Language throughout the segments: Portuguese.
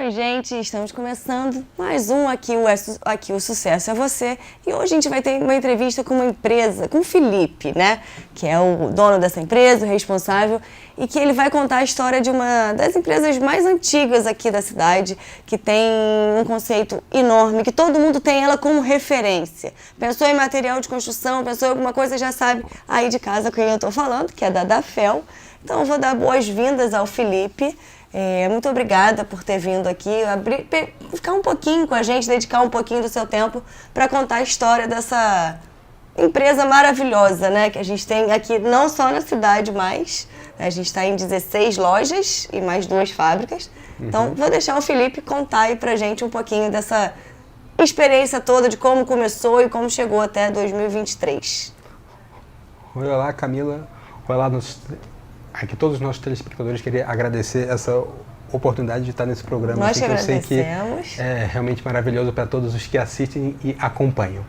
Oi, gente, estamos começando mais um aqui o Sucesso é Você. E hoje a gente vai ter uma entrevista com uma empresa, com o Felipe, né? Que é o dono dessa empresa, o responsável, e que ele vai contar a história de uma das empresas mais antigas aqui da cidade, que tem um conceito enorme, que todo mundo tem ela como referência. Pensou em material de construção, pensou em alguma coisa, já sabe aí de casa com quem eu estou falando, que é da Dafel. Então eu vou dar boas-vindas ao Felipe. Muito obrigada por ter vindo aqui, ficar um pouquinho com a gente, dedicar um pouquinho do seu tempo para contar a história dessa empresa maravilhosa, né? Que a gente tem aqui não só na cidade, mas a gente está em 16 lojas e mais 2 fábricas. Então vou deixar o Felipe contar aí pra gente um pouquinho dessa experiência toda, de como começou e como chegou até 2023. Olá, Camila. Olá, aqui todos os nossos telespectadores, queria agradecer essa oportunidade de estar nesse programa. Nós que eu sei que agradecemos. é realmente maravilhoso para todos os que assistem e acompanham.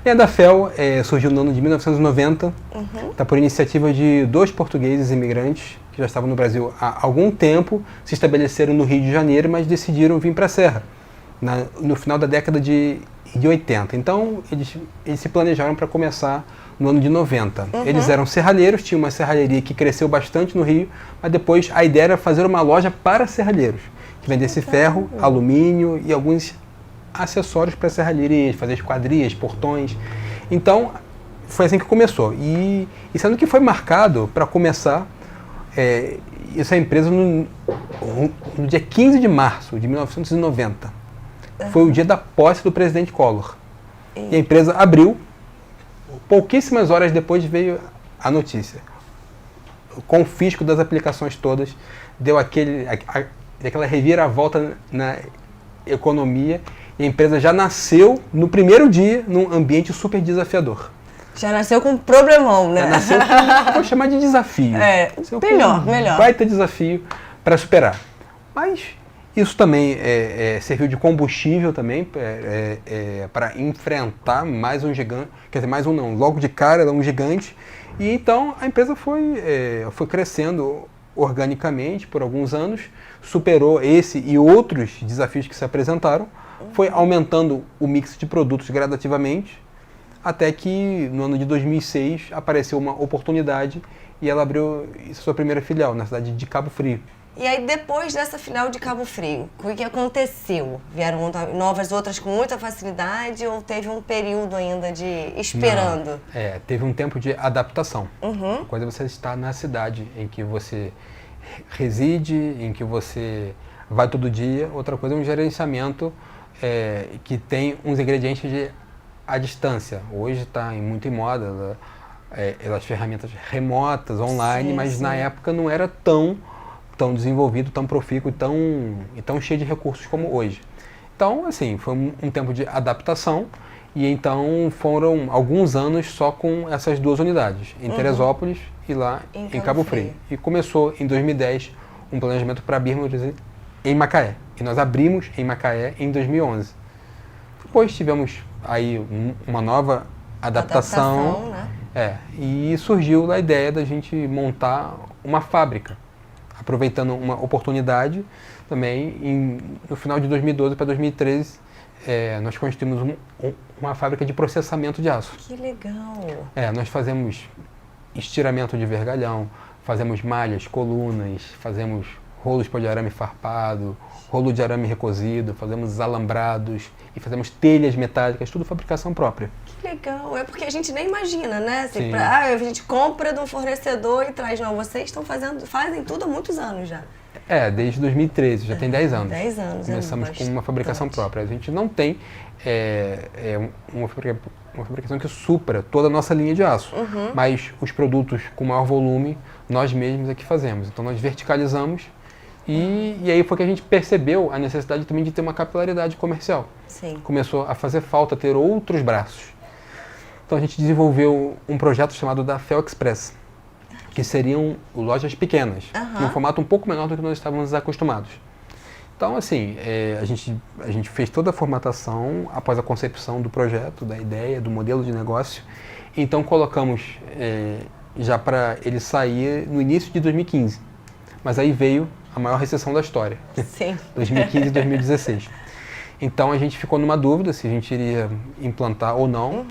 E a Dafel surgiu no ano de 1990, por iniciativa de 2 portugueses imigrantes que já estavam no Brasil há algum tempo, se estabeleceram no Rio de Janeiro, mas decidiram vir para a Serra, no final da década de 80. Então, eles se planejaram para começar no ano de 90. Eles eram serralheiros, tinham uma serralheria que cresceu bastante no Rio, mas depois a ideia era fazer uma loja para serralheiros, que vendesse ferro, alumínio e alguns acessórios para serralherias, fazer esquadrias, portões. Então, foi assim que começou. E sendo que foi marcado, para começar, essa empresa no dia 15 de março de 1990. Foi o dia da posse do presidente Collor. E a empresa abriu. Pouquíssimas horas depois veio a notícia. O confisco das aplicações todas deu aquela reviravolta na economia e a empresa já nasceu no primeiro dia num ambiente super desafiador. Já nasceu com um problemão, né? Já nasceu com, vou chamar de desafio. Melhor. Vai ter desafio para superar. Mas isso também serviu de combustível também para enfrentar mais um gigante, quer dizer, mais um não, logo de cara era um gigante. E então a empresa foi crescendo organicamente por alguns anos, superou esse e outros desafios que se apresentaram, foi aumentando o mix de produtos gradativamente, até que no ano de 2006 apareceu uma oportunidade e ela abriu sua primeira filial na cidade de Cabo Frio. E aí, depois dessa filial de Cabo Frio, o que aconteceu? Vieram novas outras com muita facilidade ou teve um período ainda de esperando? Não, teve um tempo de adaptação. Uma coisa é você estar na cidade em que você reside, em que você vai todo dia. Outra coisa é um gerenciamento que tem uns ingredientes à distância. Hoje está muito em moda as ferramentas remotas, online, mas na época não era tão desenvolvido, tão profícuo e tão cheio de recursos como hoje. Então, assim, foi um tempo de adaptação e então foram alguns anos só com essas 2 unidades, em Teresópolis e lá em Cabo Frio. E começou em 2010 um planejamento para abrirmos em Macaé. E nós abrimos em Macaé em 2011. Depois tivemos aí uma nova adaptação, né? E surgiu a ideia da gente montar uma fábrica, aproveitando uma oportunidade também. No final de 2012 para 2013, nós construímos uma fábrica de processamento de aço. Que legal! Nós fazemos estiramento de vergalhão, fazemos malhas, colunas, fazemos rolos de arame farpado, rolo de arame recozido, fazemos alambrados e fazemos telhas metálicas, tudo fabricação própria. Que legal! É porque a gente nem imagina, né? Assim, a gente compra de um fornecedor e traz. Não, vocês fazem tudo há muitos anos já. Desde 2013, já tem 10 anos. 10 anos. Começamos com uma fabricação própria. A gente não tem uma fabricação que supra toda a nossa linha de aço, mas os produtos com maior volume, nós mesmos é que fazemos. Então nós verticalizamos e aí foi que a gente percebeu a necessidade também de ter uma capilaridade comercial. Sim. Começou a fazer falta ter outros braços. Então a gente desenvolveu um projeto chamado Dafel Express, que seriam lojas pequenas, em um formato um pouco menor do que nós estávamos acostumados. Então, assim, a gente fez toda a formatação após a concepção do projeto, da ideia, do modelo de negócio. Então colocamos já para ele sair no início de 2015. Mas aí veio a maior recessão da história. Sim. 2015 e 2016. Então a gente ficou numa dúvida se a gente iria implantar ou não.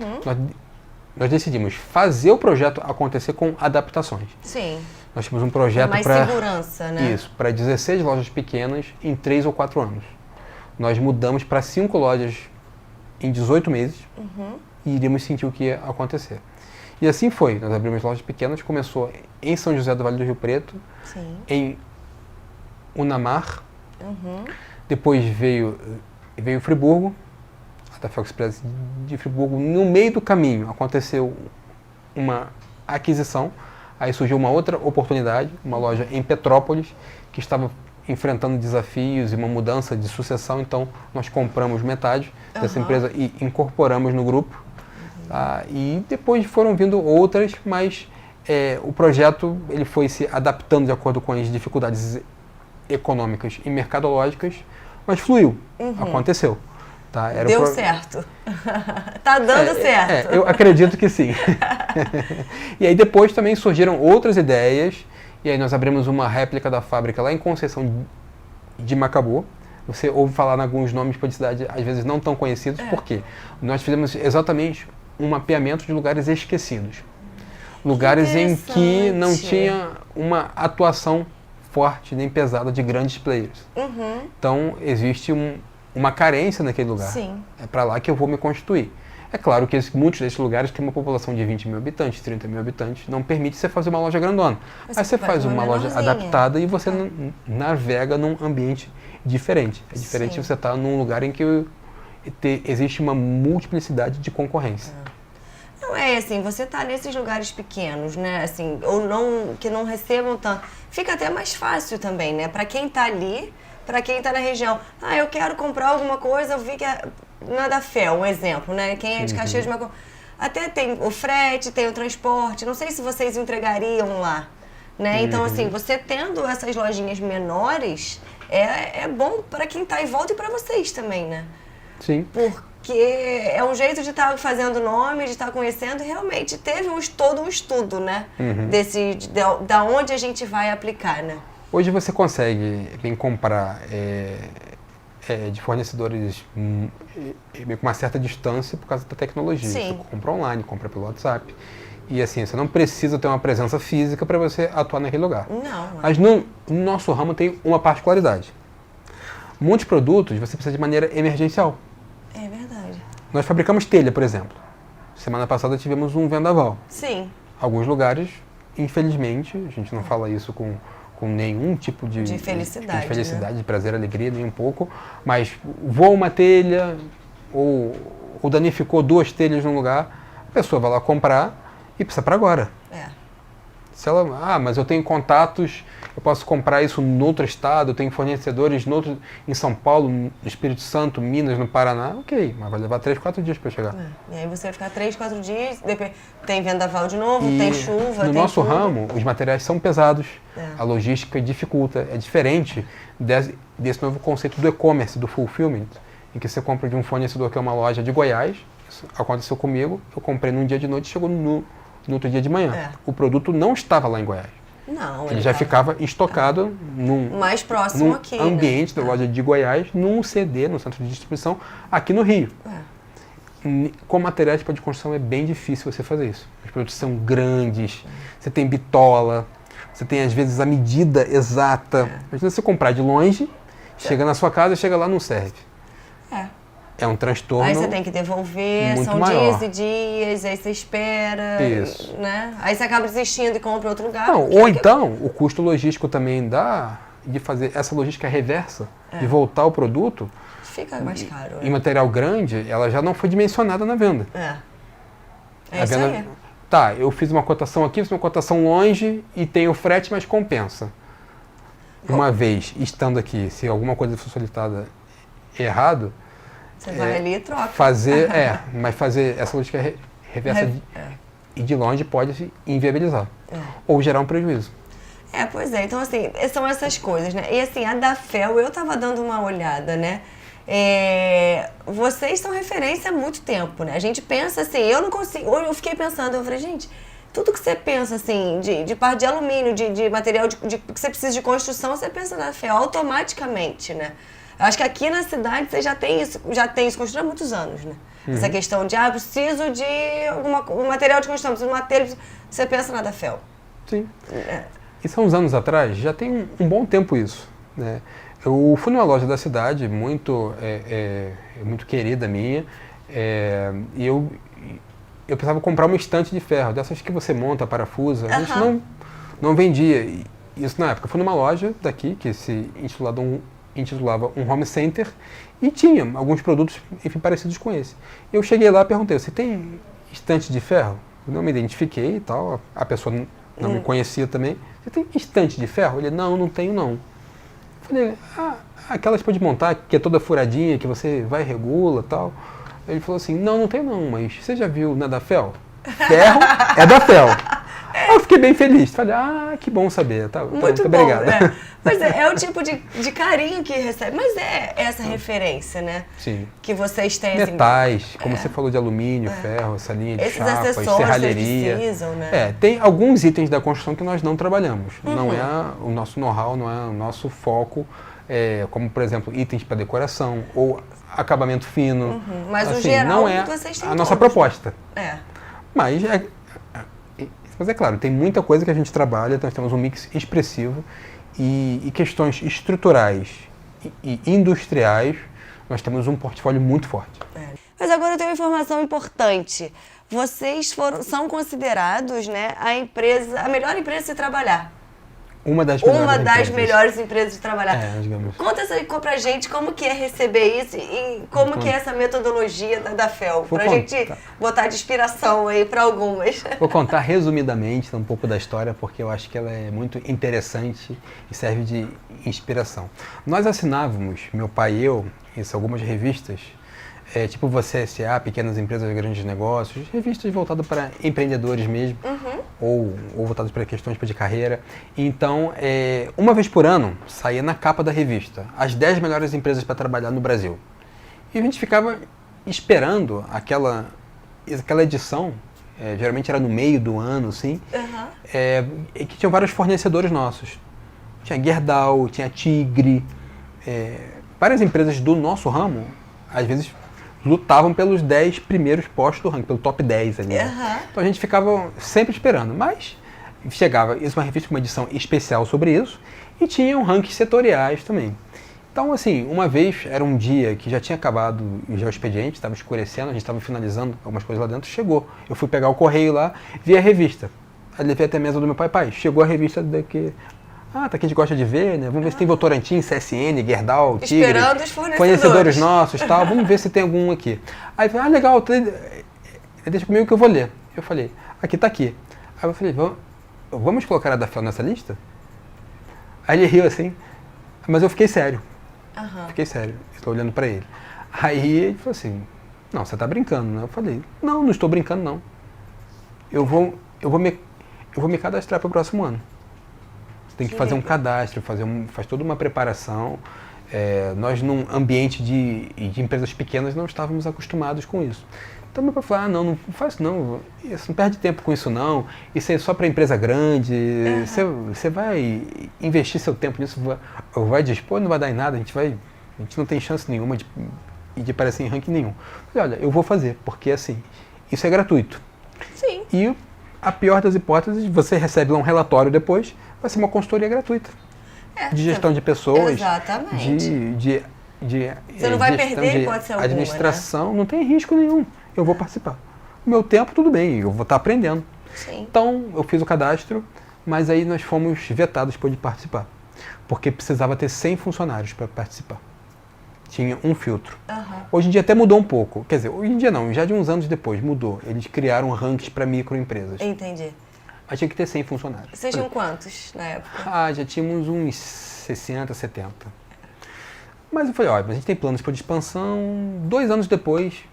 Nós decidimos fazer o projeto acontecer com adaptações. Sim. Nós tínhamos um projeto mais para... segurança, né? Isso, para 16 lojas pequenas em 3 ou 4 anos. Nós mudamos para 5 lojas em 18 meses e iríamos sentir o que ia acontecer. E assim foi. Nós abrimos lojas pequenas, começou em São José do Vale do Rio Preto, Sim. em Unamar, depois veio Friburgo, a Dafel Express de Friburgo. No meio do caminho aconteceu uma aquisição, aí surgiu uma outra oportunidade, uma loja em Petrópolis, que estava enfrentando desafios e uma mudança de sucessão, então nós compramos metade dessa empresa e incorporamos no grupo. E depois foram vindo outras, mas o projeto ele foi se adaptando de acordo com as dificuldades econômicas e mercadológicas, mas fluiu, aconteceu. Tá? Deu certo. Tá dando certo. Eu acredito que sim. E aí depois também surgiram outras ideias, e aí nós abrimos uma réplica da fábrica lá em Conceição de Macabu. Você ouve falar em alguns nomes de publicidade, às vezes não tão conhecidos, por quê? Nós fizemos exatamente um mapeamento de lugares esquecidos. Lugares em que não tinha uma atuação forte nem pesada de grandes players. Então existe uma carência naquele lugar. Sim. É para lá que eu vou me constituir. É claro que muitos desses lugares têm uma população de 20 mil habitantes, 30 mil habitantes, não permite você fazer uma loja grandona. Aí você faz uma loja adaptada e você navega num ambiente diferente. É diferente você estar num lugar em que existe uma multiplicidade de concorrência. Não é assim, você tá nesses lugares pequenos, né, assim, ou não, que não recebam tanto, fica até mais fácil também, né, para quem tá ali, para quem tá na região. Eu quero comprar alguma coisa, eu vi que na Dafel, um exemplo, né, quem é de Caxias de Macabu, até tem o frete, tem o transporte, não sei se vocês entregariam lá, né, então assim, você tendo essas lojinhas menores, é bom para quem tá em volta e para vocês também, né. Sim. Porque é um jeito de estar fazendo nome, de estar conhecendo, e realmente teve todo um estudo, né? Da onde a gente vai aplicar, né? Hoje você consegue vir comprar de fornecedores com uma certa distância por causa da tecnologia. Sim. Você compra online, compra pelo WhatsApp. E assim, você não precisa ter uma presença física para você atuar naquele lugar. Não. Mas no nosso ramo tem uma particularidade. Muitos produtos você precisa de maneira emergencial. É verdade. Nós fabricamos telha, por exemplo. Semana passada tivemos um vendaval. Sim. Alguns lugares, infelizmente, a gente não fala isso com nenhum tipo de felicidade, de prazer, alegria, nem um pouco, mas voa uma telha ou danificou 2 telhas num lugar, a pessoa vai lá comprar e precisa para agora. Se ela, mas eu tenho contatos, eu posso comprar isso no outro estado, eu tenho fornecedores em São Paulo, no Espírito Santo, Minas, no Paraná, ok, mas vai levar 3, 4 dias para chegar. E aí você vai ficar 3, 4 dias, depois tem vendaval de novo, tem chuva, no nosso ramo, os materiais são pesados, a logística dificulta, é diferente desse novo conceito do e-commerce, do fulfillment, em que você compra de um fornecedor que é uma loja de Goiás, isso aconteceu comigo, eu comprei num dia de noite e chegou no outro dia de manhã. O produto não estava lá em Goiás. Não, ele já ficava estocado mais próximo aqui, ambiente da loja de Goiás, num CD, no centro de distribuição, aqui no Rio. Com materiais de construção é bem difícil você fazer isso. Os produtos são grandes, você tem bitola, você tem às vezes a medida exata. Imagina você comprar de longe, chega na sua casa, chega lá, não serve. É um transtorno. Aí você tem que devolver, são maior. dias e dias, aí você espera, Isso. né? Aí você acaba desistindo e compra em outro lugar. Não, ou então, o custo logístico também de fazer essa logística reversa, de voltar o produto. Fica mais caro. Em material grande, ela já não foi dimensionada na venda. É isso aí. Tá, eu fiz uma cotação aqui, fiz uma cotação longe e tem o frete, mas compensa. Uma vez estando aqui, se alguma coisa for solicitada errado, você vai ali e troca. Mas fazer essa logística reversa e de longe pode inviabilizar. Ou gerar um prejuízo. Pois é. Então, assim, são essas coisas, né? E assim, a Dafel, eu tava dando uma olhada, né? Vocês são referência há muito tempo, né? A gente pensa assim, eu não consigo... Eu fiquei pensando, eu falei, gente, tudo que você pensa, assim, de parte de alumínio, de material que você precisa de construção, você pensa na FEL automaticamente, né? Eu acho que aqui na cidade você já tem isso construído há muitos anos, né? Essa questão de, preciso de um material de construção, preciso de uma telha, você pensa na da FEL. Sim. Isso há uns anos atrás, já tem um bom tempo isso, né? Eu fui numa loja da cidade, muito querida minha, e eu precisava comprar uma estante de ferro, dessas que você monta, parafusa, a gente não vendia. Isso na época. Eu fui numa loja daqui, que se intitulava um home center, e tinha alguns produtos, enfim, parecidos com esse. Eu cheguei lá e perguntei, você tem estante de ferro? Eu não me identifiquei e tal, a pessoa não me conhecia também. Você tem estante de ferro? Ele, não tenho não. Eu falei, aquelas pode montar, que é toda furadinha, que você vai e regula e tal. Ele falou assim, não tenho não, mas você já viu na da FEL? Ferro é da FEL. Aí eu fiquei bem feliz. Falei, que bom saber. Muito bom, obrigado. Mas é o tipo de carinho que recebe. Mas é essa referência, né? Sim. Que vocês têm. Metais, assim, como você falou de alumínio, ferro, essa linha de chapas, serralheria. Precisam, né? Tem alguns itens da construção que nós não trabalhamos. Não é o nosso know-how, não é o nosso foco. Como, por exemplo, itens para decoração ou acabamento fino. Mas assim, o geral não é vocês têm a nossa todos, proposta. né? Mas é claro, tem muita coisa que a gente trabalha, nós temos um mix expressivo e questões estruturais e industriais, nós temos um portfólio muito forte. Mas agora eu tenho uma informação importante. Vocês são considerados, né, a melhor empresa de se trabalhar. Uma das melhores empresas de trabalhar. Digamos. Conta pra gente como que é receber isso e como que é essa metodologia da FEL, pra gente botar de inspiração aí para algumas. Vou contar resumidamente um pouco da história, porque eu acho que ela é muito interessante e serve de inspiração. Nós assinávamos, meu pai e eu, algumas revistas, tipo Você S.A., Pequenas Empresas, Grandes Negócios, revistas voltadas para empreendedores mesmo, ou voltadas para questões de carreira. Então, uma vez por ano, saía na capa da revista as 10 melhores empresas para trabalhar no Brasil. E a gente ficava esperando aquela edição, geralmente era no meio do ano, assim, que tinham vários fornecedores nossos. Tinha Gerdau, tinha Tigre, várias empresas do nosso ramo, às vezes lutavam pelos 10 primeiros postos do ranking, pelo top 10 ali. Então a gente ficava sempre esperando, mas chegava uma revista com uma edição especial sobre isso e tinham rankings setoriais também. Então, assim, uma vez, era um dia que já tinha acabado já o expediente, estava escurecendo, a gente estava finalizando algumas coisas lá dentro, chegou. Eu fui pegar o correio lá, vi a revista. Aí levei até a mesa do meu pai, chegou a revista daqui. Tá aqui a gente gosta de ver, né? Vamos ver se tem Votorantim, CSN, Gerdau, Tigre. Esperando os fornecedores nossos e tal. Vamos ver se tem algum aqui. Aí eu falei, legal, deixa comigo que eu vou ler. Eu falei, aqui tá aqui. Aí eu falei, vamos colocar a da FEL nessa lista? Aí ele riu assim, mas eu fiquei sério. Fiquei sério, estou olhando para ele. Aí ele falou assim, não, você tá brincando, né? Eu falei, não estou brincando, não. Eu vou me cadastrar para o próximo ano. Você tem que fazer um cadastro, faz toda uma preparação. Nós, num ambiente de empresas pequenas, não estávamos acostumados com isso. Então, meu pai falou, não faz não, isso não perde tempo com isso não, isso é só para empresa grande, você vai investir seu tempo nisso, vai dispor, não vai dar em nada, a gente não tem chance nenhuma de aparecer em ranking nenhum. Eu falei, olha, eu vou fazer, porque assim, isso é gratuito. Sim. E a pior das hipóteses, você recebe lá um relatório depois, vai ser uma consultoria gratuita. De gestão de pessoas. Exatamente. Você não vai perder hipótese alguma, administração, né? Não tem risco nenhum. Eu vou participar. O meu tempo, tudo bem, eu vou estar aprendendo. Sim. Então, eu fiz o cadastro, mas aí nós fomos vetados de participar. Porque precisava ter 100 funcionários para participar. Tinha um filtro. Hoje em dia até mudou um pouco. Quer dizer, hoje em dia não, já de uns anos depois mudou. Eles criaram rankings para microempresas. Entendi. Mas tinha que ter 100 funcionários. Vocês tinham quantos na época? Já tínhamos uns 60, 70. Mas eu falei, olha, a gente tem planos de expansão. 2 anos depois,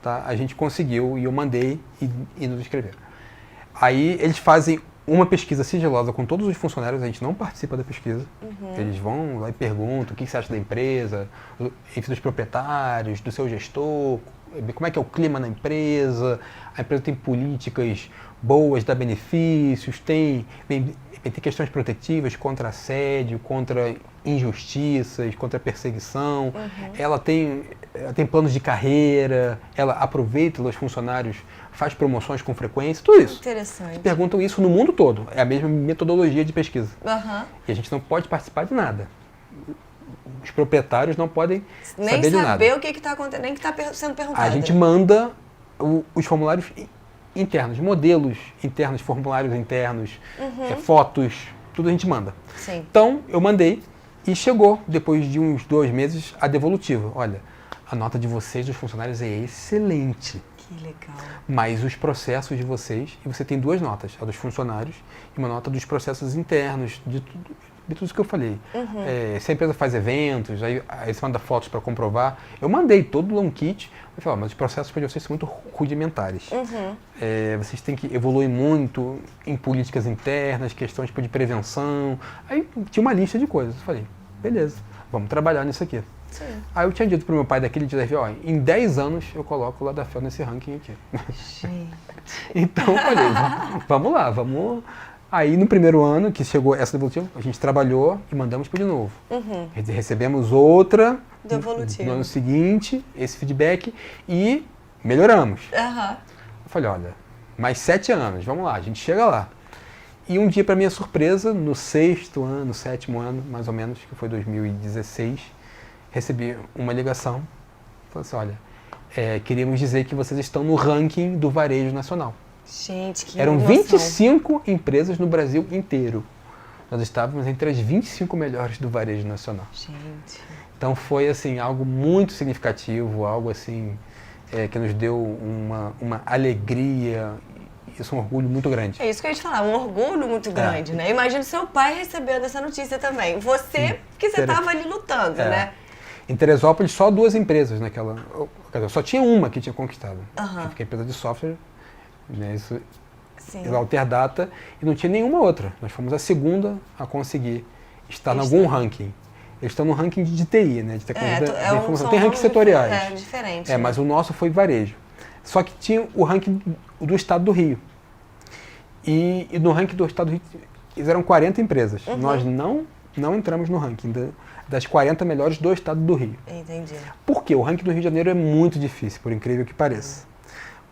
a gente conseguiu e eu mandei e nos inscreveram. Aí eles fazem uma pesquisa sigilosa com todos os funcionários, a gente não participa da pesquisa. Eles vão lá e perguntam o que você acha da empresa, enfim, dos proprietários, do seu gestor, como é que é o clima na empresa, a empresa tem políticas boas, dá benefícios, tem questões protetivas contra assédio, contra injustiças, contra perseguição. Ela tem planos de carreira, ela aproveita os funcionários, faz promoções com frequência, tudo isso. Interessante. Perguntam isso no mundo todo. É a mesma metodologia de pesquisa. Uhum. E a gente não pode participar de nada. Os proprietários não podem nem saber de nada. saber o que está acontecendo, nem o que está sendo perguntado. A gente manda os formulários internos, modelos internos, formulários internos, fotos, tudo a gente manda. Sim. Então, eu mandei e chegou, depois de uns 2 meses, a devolutiva. Olha, a nota de vocês, dos funcionários, é excelente. Que legal. Mas os processos de vocês, e você tem 2 notas, a dos funcionários e uma nota dos processos internos, de tudo isso que eu falei. Se a empresa faz eventos, aí você manda fotos para comprovar. Eu mandei todo o long kit, eu falei, mas os processos para vocês são muito rudimentares. Vocês têm que evoluir muito em políticas internas, questões de prevenção. Aí tinha uma lista de coisas. Eu falei, beleza, vamos trabalhar nisso aqui. Sim. Aí eu tinha dito pro meu pai daquele dia, ó, em 10 anos eu coloco o Ladafel nesse ranking aqui. Gente. Então eu falei, vamos lá, vamos... Aí no primeiro ano que chegou essa devolutiva, a gente trabalhou e mandamos para de novo. Recebemos outra devolutiva no ano seguinte, esse feedback, e melhoramos. Eu falei, olha, mais 7 anos, vamos lá, a gente chega lá. E um dia, para minha surpresa, no 6º ano, 7º ano, mais ou menos, que foi 2016, recebi uma ligação, falou assim, olha, queríamos dizer que vocês estão no ranking do varejo nacional. Gente, que Eram emoção. 25 empresas no Brasil inteiro. Nós estávamos entre as 25 melhores do varejo nacional. Gente. Então foi assim, algo muito significativo, algo assim que nos deu uma alegria, isso é um orgulho muito grande. É isso que eu ia te falar, um orgulho muito grande, né? Imagina seu pai recebendo essa notícia também. Você, porque você estava ali lutando, né? Em Teresópolis, só 2 empresas naquela... Só tinha uma que tinha conquistado. Que é a empresa de software, né, isso, Alterdata, e não tinha nenhuma outra. Nós fomos a segunda a conseguir estar em algum ranking. Eles estão no ranking de TI, né, de tecnologia da informação. Tem rankings setoriais. Diferente. Né? Mas o nosso foi varejo. Só que tinha o ranking do estado do Rio. E no ranking do estado do Rio, eles eram 40 empresas. Nós não entramos no ranking das 40 melhores do estado do Rio. Entendi. Por quê? O ranking do Rio de Janeiro é muito difícil, por incrível que pareça.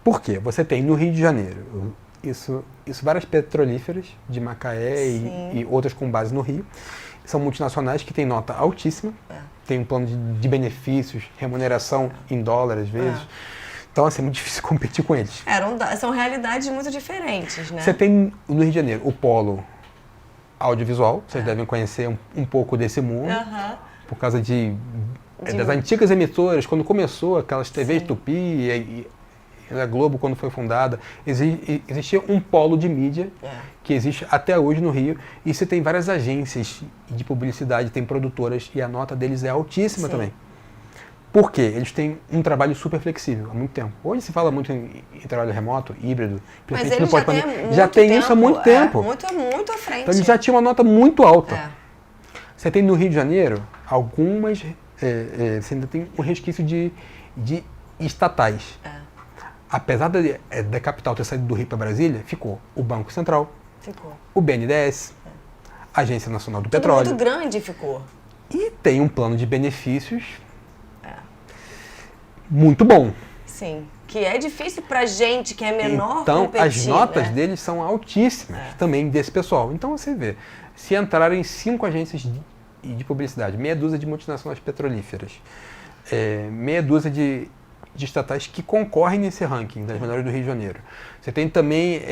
Por quê? Você tem no Rio de Janeiro, isso várias petrolíferas de Macaé e outras com base no Rio. São multinacionais que têm nota altíssima, tem um plano de benefícios, remuneração em dólar às vezes. Então, assim, é muito difícil competir com eles. São realidades muito diferentes, né? Você tem no Rio de Janeiro o polo audiovisual, vocês devem conhecer um pouco desse mundo, por causa das antigas emissoras, quando começou aquelas TVs Tupi e a Globo, quando foi fundada, existia um polo de mídia que existe até hoje no Rio, e você tem várias agências de publicidade, tem produtoras, e a nota deles é altíssima também. Por quê? Eles têm um trabalho super flexível há muito tempo. Hoje se fala muito em trabalho remoto, híbrido. Mas eles já tem isso há muito tempo. Muito à frente. Então eles já tinham uma nota muito alta. Você tem no Rio de Janeiro algumas... você ainda tem um resquício de estatais. Apesar da capital ter saído do Rio para Brasília, ficou o Banco Central, o BNDES, a Agência Nacional do Petróleo. Muito grande ficou. E tem um plano de benefícios muito bom. Sim, que é difícil pra gente que é menor então, competir, as notas deles são altíssimas também desse pessoal. Então você vê, se entrarem 5 agências de publicidade, meia dúzia de multinacionais petrolíferas, meia dúzia de estatais que concorrem nesse ranking das melhores do Rio de Janeiro. Você tem também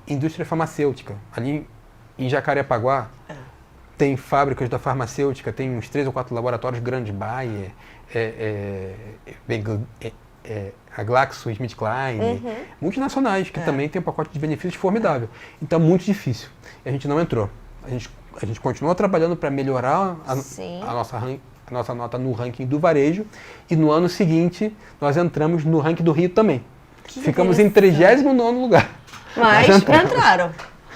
indústria farmacêutica. Ali em Jacarepaguá tem fábricas da farmacêutica, tem uns 3 ou 4 laboratórios grandes, Bayer, a GlaxoSmithKline, multinacionais, que também tem um pacote de benefícios formidável. Então é muito difícil. E a gente não entrou. A gente continuou trabalhando para melhorar a nossa nota no ranking do varejo, e no ano seguinte nós entramos no ranking do Rio também. Ficamos em 39º lugar. Mas entraram.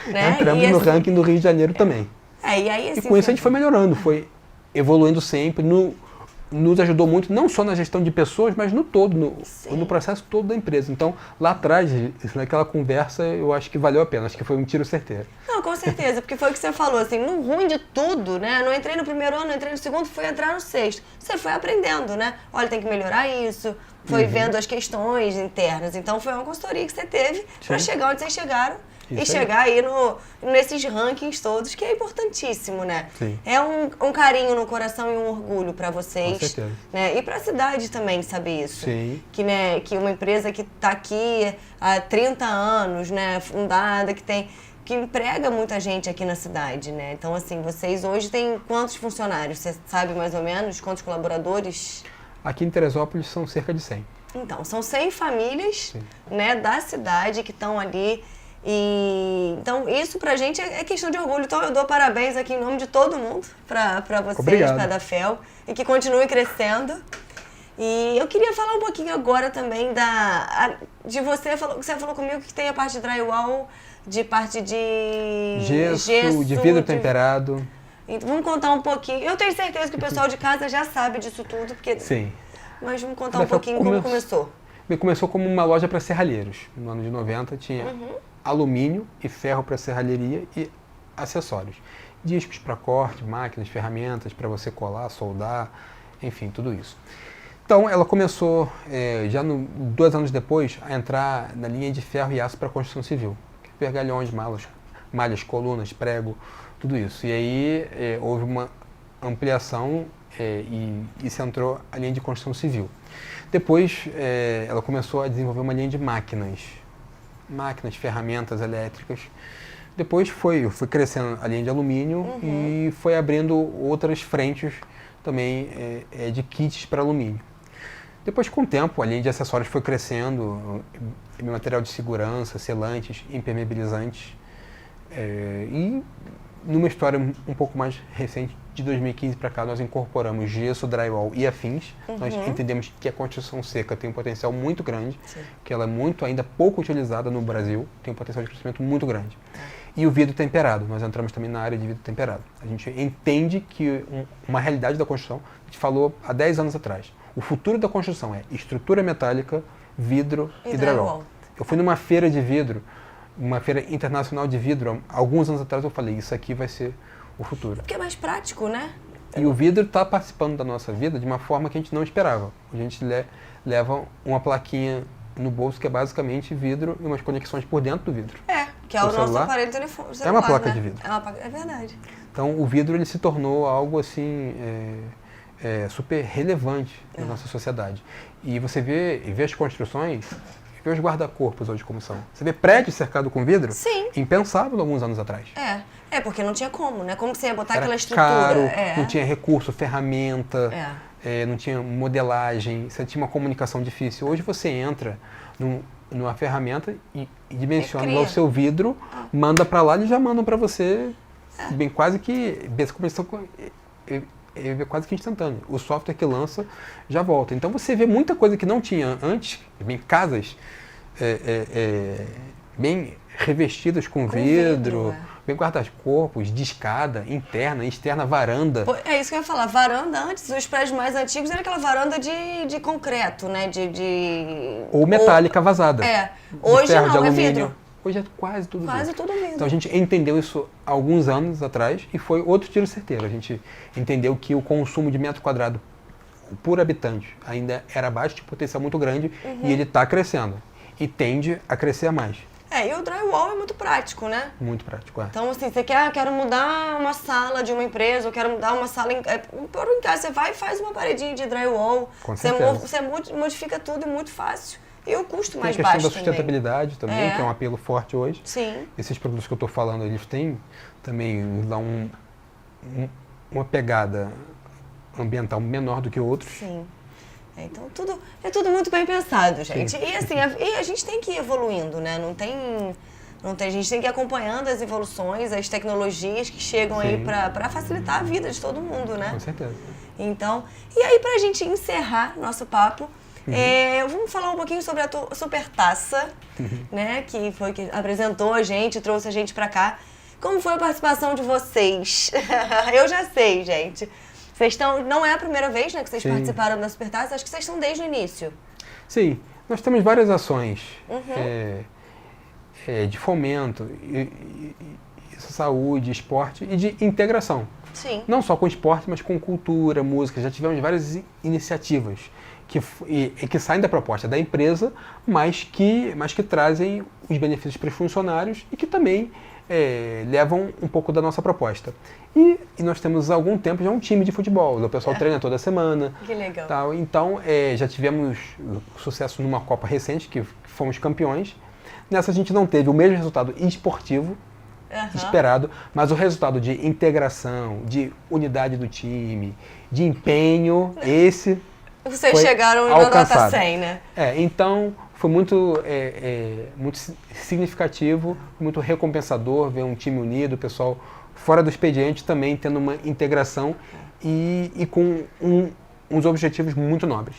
Né? Entramos no ranking do Rio de Janeiro também. E aí, assim, e com isso a gente foi melhorando, foi evoluindo sempre. nos ajudou muito, não só na gestão de pessoas, mas no todo, no processo todo da empresa. Então, lá atrás, naquela conversa, eu acho que valeu a pena, acho que foi um tiro certeiro. Não, com certeza, porque foi o que você falou, assim, no ruim de tudo, né? Não entrei no primeiro ano, não entrei no segundo, fui entrar no sexto. Você foi aprendendo, né? Olha, tem que melhorar isso, foi vendo as questões internas. Então, foi uma consultoria que você teve para chegar onde vocês chegaram. Isso e chegar aí nesses rankings todos, que é importantíssimo, né? Sim. É um carinho no coração e um orgulho para vocês. Com certeza. Né? E para a cidade também saber isso. Sim. Que uma empresa que está aqui há 30 anos, né, fundada, que emprega muita gente aqui na cidade, né? Então, assim, vocês hoje têm quantos funcionários? Você sabe mais ou menos quantos colaboradores? Aqui em Teresópolis são cerca de 100. Então, são 100 famílias, Sim. né, da cidade que estão ali. Então, isso pra gente é questão de orgulho. Então, eu dou parabéns aqui em nome de todo mundo pra vocês, Obrigado. pra da FEL, e que continue crescendo. E eu queria falar um pouquinho agora também de você. Você falou comigo que tem a parte de drywall, de parte de gesso de vidro temperado. Então, vamos contar um pouquinho. Eu tenho certeza que o pessoal de casa já sabe disso tudo, porque... Sim. Mas vamos contar um pouquinho como começou. Começou como uma loja para serralheiros. No ano de 90 tinha alumínio e ferro para serralheria e acessórios. Discos para corte, máquinas, ferramentas para você colar, soldar, enfim, tudo isso. Então ela começou, já 2 anos depois, a entrar na linha de ferro e aço para construção civil. Vergalhões, malhas, colunas, prego, tudo isso. E aí houve uma ampliação e se entrou a linha de construção civil. Depois ela começou a desenvolver uma linha de máquinas, ferramentas elétricas. Depois foi crescendo a linha de alumínio e foi abrindo outras frentes também de kits para alumínio. Depois, com o tempo, a linha de acessórios foi crescendo, material de segurança, selantes, impermeabilizantes. E numa história um pouco mais recente, de 2015 para cá, nós incorporamos gesso, drywall e afins. Nós entendemos que a construção seca tem um potencial muito grande, que ela é muito ainda pouco utilizada no Brasil, tem um potencial de crescimento muito grande. E o vidro temperado, nós entramos também na área de vidro temperado. A gente entende que uma realidade da construção, a gente falou há 10 anos atrás, o futuro da construção é estrutura metálica, vidro e drywall. Eu fui numa feira de vidro, uma feira internacional de vidro, alguns anos atrás eu falei, isso aqui vai ser o futuro. Porque é mais prático, né? E o vidro está participando da nossa vida de uma forma que a gente não esperava. A gente leva uma plaquinha no bolso que é basicamente vidro e umas conexões por dentro do vidro. Que é o nosso aparelho telefone. É uma placa de vidro. É verdade. Então o vidro ele se tornou algo assim super relevante na nossa sociedade. E você vê as construções, vê os guarda-corpos hoje como são. Você vê prédio cercado com vidro? Sim. Impensável alguns anos atrás. Porque não tinha como, né? Como que você ia botar aquela estrutura? Caro, não tinha recurso, ferramenta, não tinha modelagem, você tinha uma comunicação difícil. Hoje você entra numa ferramenta e dimensiona lá o seu vidro, manda para lá e já mandam para você, bem quase que instantâneo. O software que lança já volta. Então você vê muita coisa que não tinha antes, bem casas bem revestidas com vidro, bem guarda-corpos, de escada, interna, externa, varanda. É isso que eu ia falar. Varanda antes, os prédios mais antigos era aquela varanda de concreto, né? Ou metálica vazada. Hoje ferro, não, de alumínio. É vidro. Hoje é quase tudo vidro. Quase tudo vidro. Então a gente entendeu isso há alguns anos atrás e foi outro tiro certeiro. A gente entendeu que o consumo de metro quadrado por habitante ainda era baixo, tinha um potencial muito grande e ele está crescendo. E tende a crescer mais. E o drywall é muito prático, né? Muito prático, Então, assim, você quero mudar uma sala de uma empresa, ou quero mudar uma sala em casa, você vai e faz uma paredinha de drywall. Com certeza. Você modifica tudo, é muito fácil. E o custo mais baixo também. Tem a questão da sustentabilidade também, que é um apelo forte hoje. Sim. Esses produtos que eu estou falando, eles têm também lá uma pegada ambiental menor do que outros. Sim. Então, é tudo muito bem pensado, gente. Sim. E assim, a gente tem que ir evoluindo, né? A gente tem que ir acompanhando as evoluções, as tecnologias que chegam aí para facilitar a vida de todo mundo, né? Com certeza. Então, e aí pra gente encerrar nosso papo, vamos falar um pouquinho sobre a Supertaça, né? Que foi que apresentou a gente, trouxe a gente pra cá. Como foi a participação de vocês? Eu já sei, gente. Vocês estão, não é a primeira vez, né, que vocês Sim. participaram da Supertaça, acho que vocês estão desde o início. Sim, nós temos várias ações de fomento, saúde, esporte e de integração. Sim. Não só com esporte, mas com cultura, música. Já tivemos várias iniciativas que saem da proposta da empresa, mas que trazem os benefícios para os funcionários e que também levam um pouco da nossa proposta. E nós temos há algum tempo já um time de futebol. O pessoal treina toda semana. Que legal. Tal. Então, já tivemos sucesso numa Copa recente, que fomos campeões. Nessa a gente não teve o mesmo resultado esportivo esperado, mas o resultado de integração, de unidade do time, de empenho, esse Vocês chegaram na nota 100, né? Então foi muito significativo, muito recompensador ver um time unido, o pessoal fora do expediente também tendo uma integração e com uns objetivos muito nobres.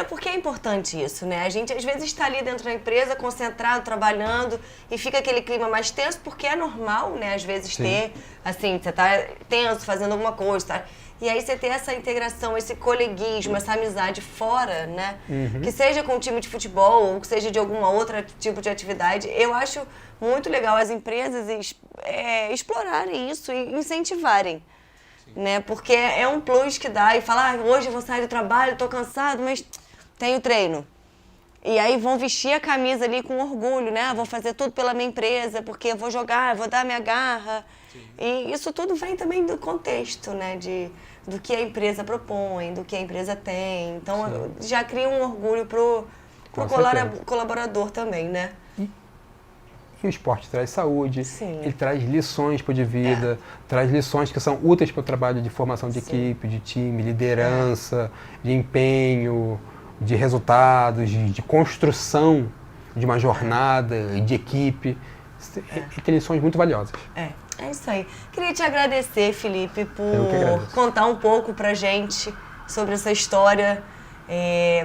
Porque é importante isso, né? A gente às vezes está ali dentro da empresa, concentrado, trabalhando, e fica aquele clima mais tenso, porque é normal, né? Às vezes ter, assim, você tá tenso, fazendo alguma coisa, tá? E aí você ter essa integração, esse coleguismo, essa amizade fora, né? Que seja com um time de futebol ou que seja de alguma outra tipo de atividade. Eu acho muito legal as empresas explorarem isso e incentivarem. Né? Porque é um plus que dá e falar, hoje eu vou sair do trabalho, tô cansado, mas tenho treino. E aí vão vestir a camisa ali com orgulho, né? Vou fazer tudo pela minha empresa, porque eu vou jogar, vou dar minha garra. Sim. E isso tudo vem também do contexto, né? Do que a empresa propõe, do que a empresa tem. Então já cria um orgulho pro colaborador também, né? E o esporte traz saúde, ele traz lições de vida, traz lições que são úteis para o trabalho de formação de equipe, de time, liderança, de empenho, de resultados, de construção de uma jornada, de equipe. E tem lições muito valiosas. É isso aí. Queria te agradecer, Felipe, por contar um pouco pra gente sobre essa história.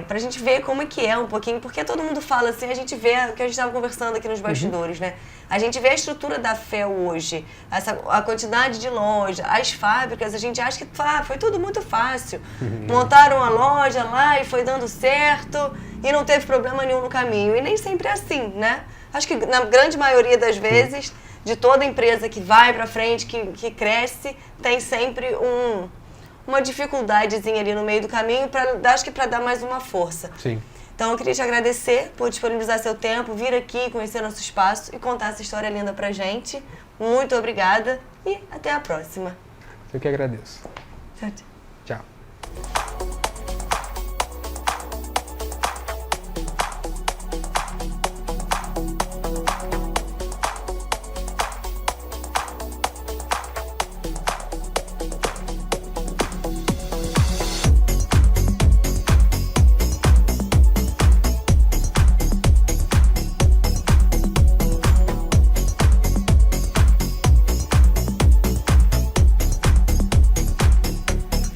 Pra gente ver como é que é um pouquinho, porque todo mundo fala assim, a gente vê o que a gente estava conversando aqui nos bastidores, né? A gente vê a estrutura da FEL hoje, a quantidade de loja, as fábricas, a gente acha que foi tudo muito fácil. Montaram a loja lá e foi dando certo e não teve problema nenhum no caminho. E nem sempre é assim, né? Acho que na grande maioria das vezes, de toda empresa que vai pra frente, que cresce, tem sempre uma dificuldadezinha ali no meio do caminho, acho que para dar mais uma força. Sim. Então eu queria te agradecer por disponibilizar seu tempo, vir aqui, conhecer nosso espaço e contar essa história linda pra gente. Muito obrigada e até a próxima. Eu que agradeço. Tchau, tchau.